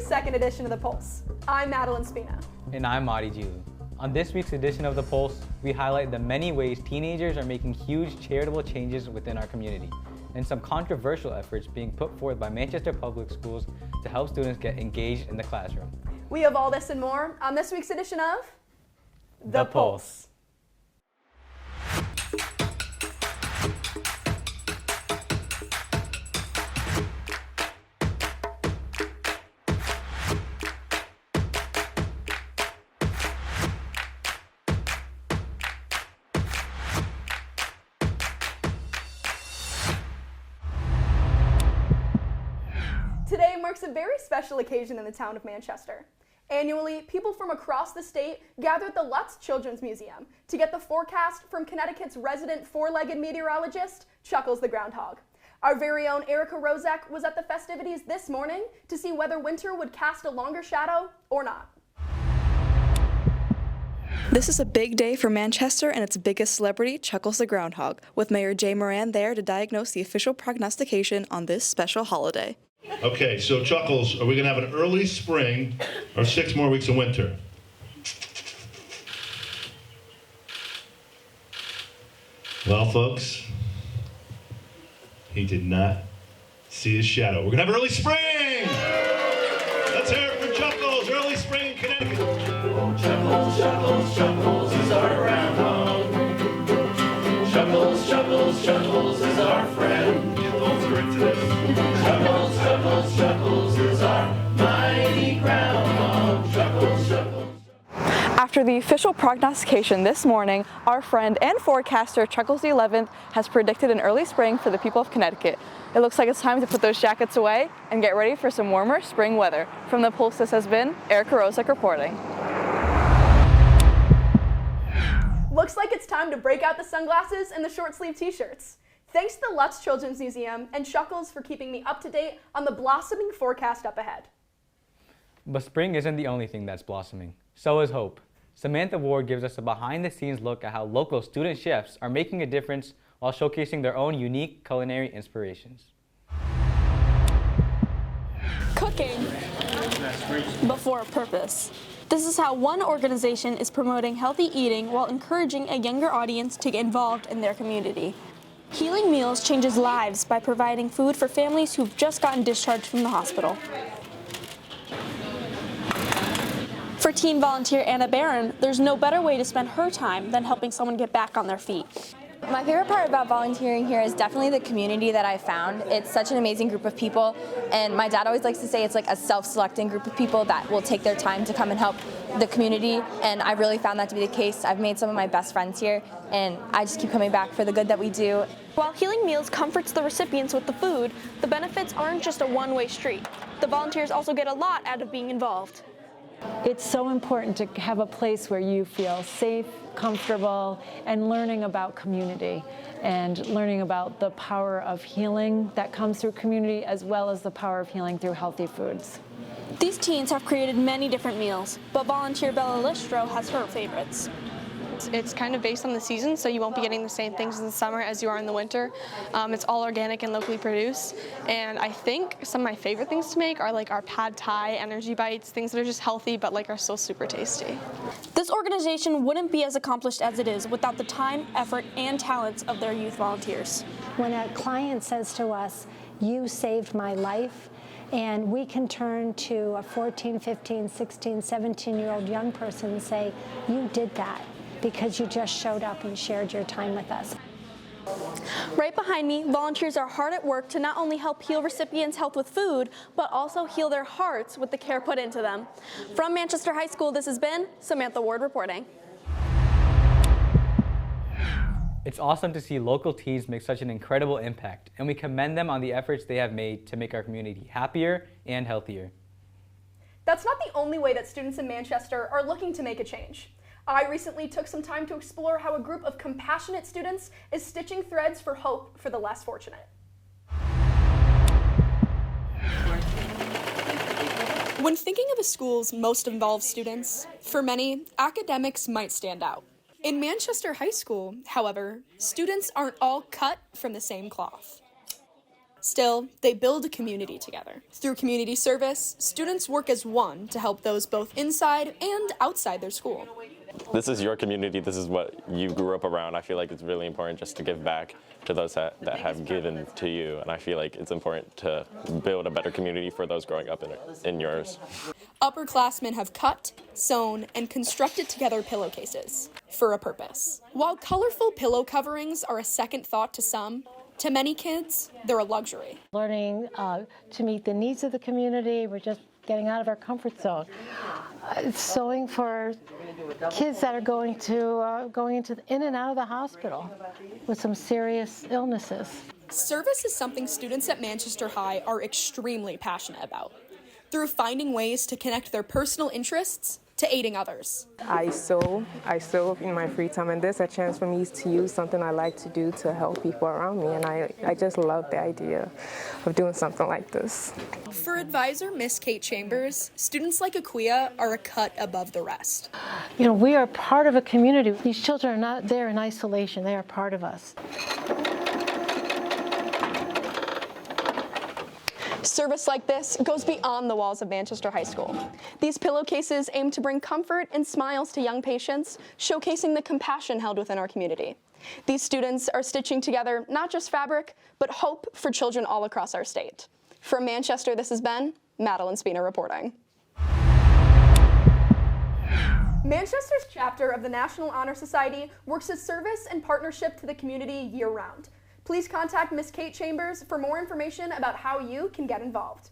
32nd edition of The Pulse. I'm Madeline Spina. And I'm Madi Giulu. On this week's edition of The Pulse, we highlight the many ways teenagers are making huge charitable changes within our community, and some controversial efforts being put forth by Manchester Public Schools to help students get engaged in the classroom. We have all this and more on this week's edition of The Pulse. Today marks a very special occasion in the town of Manchester. Annually, people from across the state gather at the Lutz Children's Museum to get the forecast from Connecticut's resident four-legged meteorologist, Chuckles the Groundhog. Our very own Erica Rozek was at the festivities this morning to see whether winter would cast a longer shadow or not. This is a big day for Manchester and its biggest celebrity, Chuckles the Groundhog, with Mayor Jay Moran there to diagnose the official prognostication on this special holiday. Okay, so Chuckles, are we going to have an early spring or 6 more weeks of winter? Well, folks, he did not see his shadow. We're going to have early spring! Let's hear it for Chuckles, early spring in Connecticut. Chuckles, Chuckles, Chuckles is our groundhog. Chuckles, Chuckles, Chuckles is our friend. Chuckles, Chuckles, Chuckles is our mighty groundhog. Chuckles, Chuckles. After the official prognostication this morning, our friend and forecaster Chuckles the 11th has predicted an early spring for the people of Connecticut. It looks like it's time to put those jackets away and get ready for some warmer spring weather. From The Pulse, this has been Erica Rozek reporting. Looks like it's time to break out the sunglasses and the short-sleeve t-shirts. Thanks to the Lutz Children's Museum and Chuckles for keeping me up to date on the blossoming forecast up ahead. But spring isn't the only thing that's blossoming. So is hope. Samantha Ward gives us a behind-the-scenes look at how local student chefs are making a difference while showcasing their own unique culinary inspirations. Cooking before a purpose. This is how one organization is promoting healthy eating while encouraging a younger audience to get involved in their community. Healing Meals changes lives by providing food for families who've just gotten discharged from the hospital. For teen volunteer Anna Barron, there's no better way to spend her time than helping someone get back on their feet. My favorite part about volunteering here is definitely the community that I found. It's such an amazing group of people, and my dad always likes to say it's like a self-selecting group of people that will take their time to come and help the community, and I really found that to be the case. I've made some of my best friends here, and I just keep coming back for the good that we do. While Healing Meals comforts the recipients with the food, the benefits aren't just a one-way street. The volunteers also get a lot out of being involved. It's so important to have a place where you feel safe, comfortable, and learning about community and learning about the power of healing that comes through community as well as the power of healing through healthy foods. These teens have created many different meals, but volunteer Bella Listro has her favorites. It's kind of based on the season, so you won't be getting the same things in the summer as you are in the winter. It's all organic and locally produced, and I think some of my favorite things to make are like our pad thai, energy bites, things that are just healthy but like are still super tasty. This organization wouldn't be as accomplished as it is without the time, effort, and talents of their youth volunteers. When a client says to us, "You saved my life," and we can turn to a 14, 15, 16, 17-year-old young person and say, "You did that because you just showed up and shared your time with us." Right behind me, volunteers are hard at work to not only help heal recipients' health with food, but also heal their hearts with the care put into them. From Manchester High School, this has been Samantha Ward reporting. It's awesome to see local teens make such an incredible impact, and we commend them on the efforts they have made to make our community happier and healthier. That's not the only way that students in Manchester are looking to make a change. I recently took some time to explore how a group of compassionate students is stitching threads for hope for the less fortunate. When thinking of a school's most involved students, for many, academics might stand out. In Manchester High School, however, students aren't all cut from the same cloth. Still, they build a community together. Through community service, students work as one to help those both inside and outside their school. This is your community. This is what you grew up around. I feel like it's really important just to give back to those that have given to you. And I feel like it's important to build a better community for those growing up in yours. Upperclassmen have cut, sewn, and constructed together pillowcases for a purpose. While colorful pillow coverings are a second thought to some, to many kids, they're a luxury. Learning to meet the needs of the community, we're just getting out of our comfort zone. Sewing for kids that are going in and out of the hospital with some serious illnesses. Service is something students at Manchester High are extremely passionate about, through finding ways to connect their personal interests to aiding others. I sew in my free time, and there's a chance for me to use something I like to do to help people around me, and I just love the idea of doing something like this. For advisor Miss Kate Chambers, students like Akuya are a cut above the rest. You know, we are part of a community. These children are not there in isolation. They are part of us. Service like this goes beyond the walls of Manchester High School. These pillowcases aim to bring comfort and smiles to young patients, showcasing the compassion held within our community. These students are stitching together not just fabric, but hope for children all across our state. From Manchester, this has been Madeline Spina reporting. Manchester's chapter of the National Honor Society works as service and partnership to the community year-round. Please contact Miss Kate Chambers for more information about how you can get involved.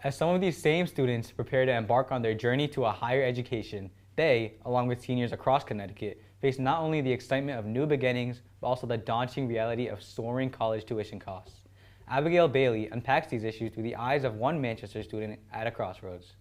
As some of these same students prepare to embark on their journey to a higher education, they, along with seniors across Connecticut, face not only the excitement of new beginnings, but also the daunting reality of soaring college tuition costs. Abigail Bailey unpacks these issues through the eyes of one Manchester student at a crossroads.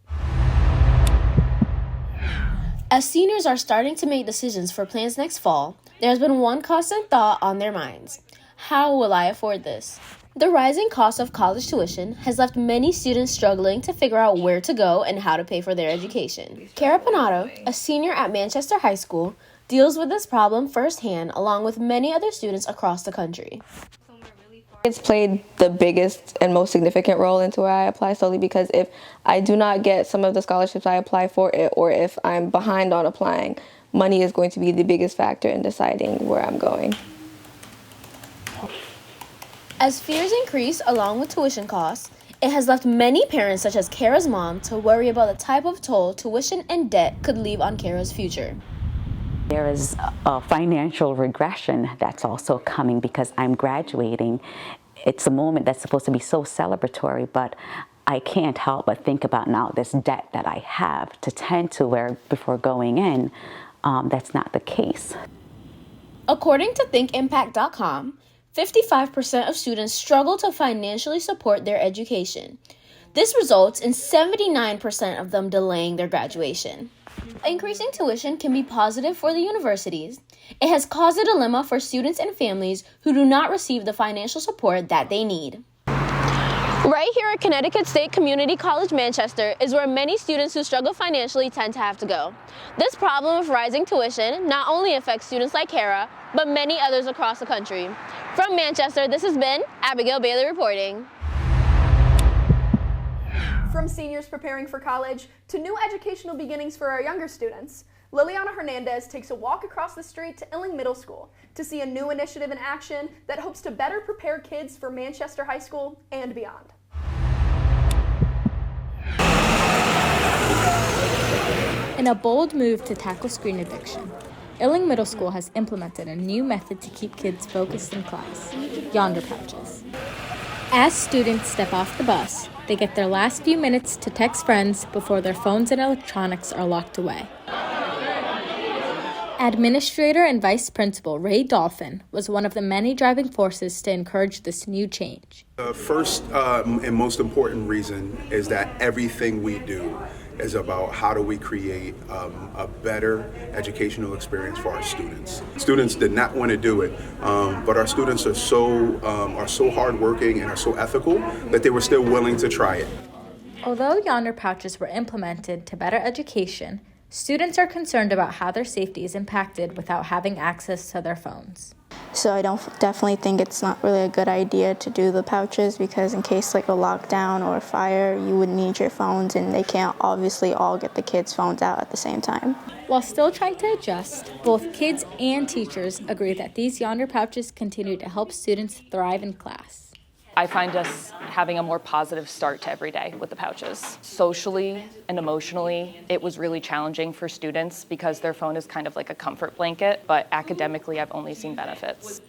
As seniors are starting to make decisions for plans next fall, there has been one constant thought on their minds. How will I afford this? The rising cost of college tuition has left many students struggling to figure out where to go and how to pay for their education. Cara Panato, a senior at Manchester High School, deals with this problem firsthand along with many other students across the country. It's played the biggest and most significant role into where I apply, solely because if I do not get some of the scholarships I apply for, or if I'm behind on applying, money is going to be the biggest factor in deciding where I'm going. As fears increase along with tuition costs, it has left many parents such as Kara's mom to worry about the type of toll tuition and debt could leave on Kara's future. There is a financial regression that's also coming because I'm graduating. It's a moment that's supposed to be so celebratory, but I can't help but think about now this debt that I have to tend to, where before going in, that's not the case. According to ThinkImpact.com, 55% of students struggle to financially support their education. This results in 79% of them delaying their graduation. Increasing tuition can be positive for the universities. It has caused a dilemma for students and families who do not receive the financial support that they need. Right here at Connecticut State Community College Manchester is where many students who struggle financially tend to have to go. This problem of rising tuition not only affects students like Kara, but many others across the country. From Manchester, this has been Abigail Bailey reporting. From seniors preparing for college to new educational beginnings for our younger students, Liliana Hernandez takes a walk across the street to Illing Middle School to see a new initiative in action that hopes to better prepare kids for Manchester High School and beyond. In a bold move to tackle screen addiction, Illing Middle School has implemented a new method to keep kids focused in class, Yonder pouches. As students step off the bus, they get their last few minutes to text friends before their phones and electronics are locked away. Administrator and Vice Principal Ray Dolphin was one of the many driving forces to encourage this new change. The first and most important reason is that everything we do is about how do we create a better educational experience for our students. Students did not want to do it, but our students are so hardworking and are so ethical that they were still willing to try it. Although Yonder pouches were implemented to better education, students are concerned about how their safety is impacted without having access to their phones. So I definitely think it's not really a good idea to do the pouches, because in case like a lockdown or a fire, you would need your phones, and they can't obviously all get the kids' phones out at the same time. While still trying to adjust, both kids and teachers agree that these Yonder pouches continue to help students thrive in class. I find us having a more positive start to every day with the pouches. Socially and emotionally, it was really challenging for students because their phone is kind of like a comfort blanket, but academically, I've only seen benefits.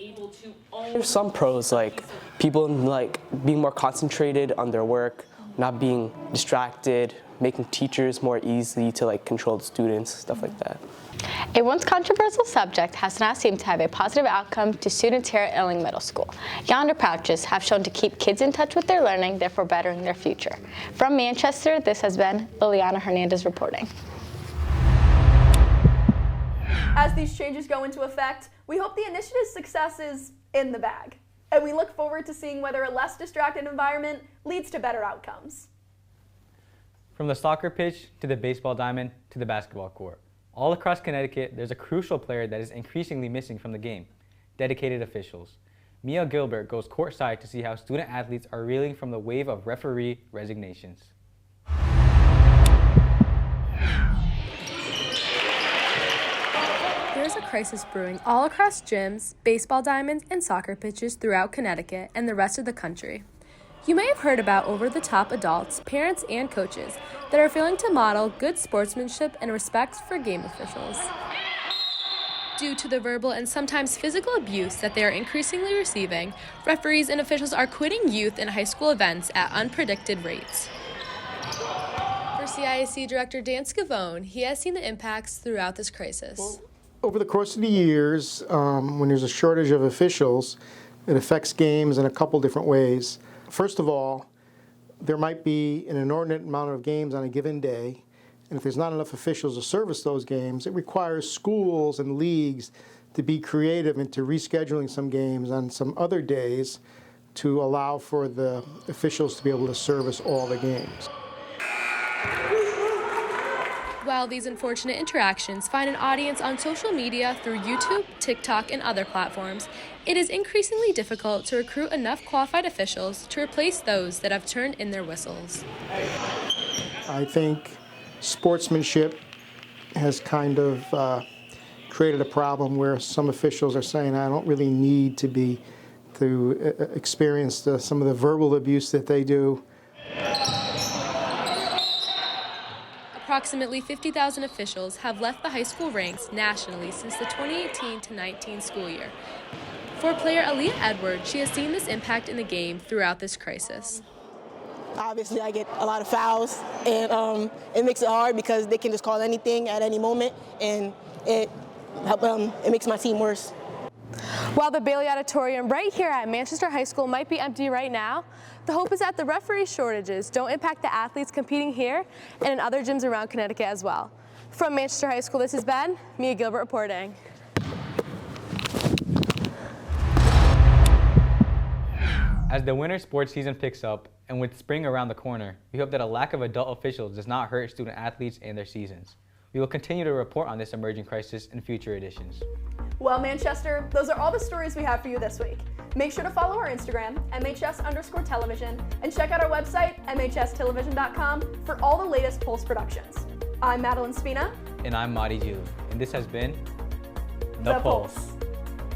There's some pros, like people like being more concentrated on their work, not being distracted, making teachers more easy to like control the students, stuff like that. A once controversial subject has now seemed to have a positive outcome to students here at Illing Middle School. Yonder pouches have shown to keep kids in touch with their learning, therefore bettering their future. From Manchester, this has been Liliana Hernandez reporting. As these changes go into effect, we hope the initiative's success is in the bag, and we look forward to seeing whether a less distracted environment leads to better outcomes. From the soccer pitch to the baseball diamond to the basketball court, all across Connecticut, there's a crucial player that is increasingly missing from the game: dedicated officials. Mia Gilbert goes courtside to see how student athletes are reeling from the wave of referee resignations. There's a crisis brewing all across gyms, baseball diamonds, and soccer pitches throughout Connecticut and the rest of the country. You may have heard about over-the-top adults, parents, and coaches that are failing to model good sportsmanship and respect for game officials. Due to the verbal and sometimes physical abuse that they are increasingly receiving, referees and officials are quitting youth and high school events at unpredicted rates. For CIAC Director Dan Scavone, he has seen the impacts throughout this crisis. Over the course of the years, when there's a shortage of officials, it affects games in a couple different ways. First of all, there might be an inordinate amount of games on a given day, and if there's not enough officials to service those games, it requires schools and leagues to be creative into rescheduling some games on some other days to allow for the officials to be able to service all the games. While these unfortunate interactions find an audience on social media through YouTube, TikTok, and other platforms, it is increasingly difficult to recruit enough qualified officials to replace those that have turned in their whistles. I think sportsmanship has kind of created a problem where some officials are saying, I don't really need to experience some of the verbal abuse that they do. Approximately 50,000 officials have left the high school ranks nationally since the 2018-19 school year. For player Aaliyah Edwards, she has seen this impact in the game throughout this crisis. Obviously, I get a lot of fouls, and it makes it hard because they can just call anything at any moment, and it makes my team worse. While the Bailey Auditorium right here at Manchester High School might be empty right now, the hope is that the referee shortages don't impact the athletes competing here and in other gyms around Connecticut as well. From Manchester High School, this has been Mia Gilbert reporting. As the winter sports season picks up, and with spring around the corner, we hope that a lack of adult officials does not hurt student athletes and their seasons. We will continue to report on this emerging crisis in future editions. Well, Manchester, those are all the stories we have for you this week. Make sure to follow our Instagram, MHS_television, and check out our website, MHStelevision.com, for all the latest Pulse productions. I'm Madeline Spina. And I'm Madi Julu, and this has been The Pulse.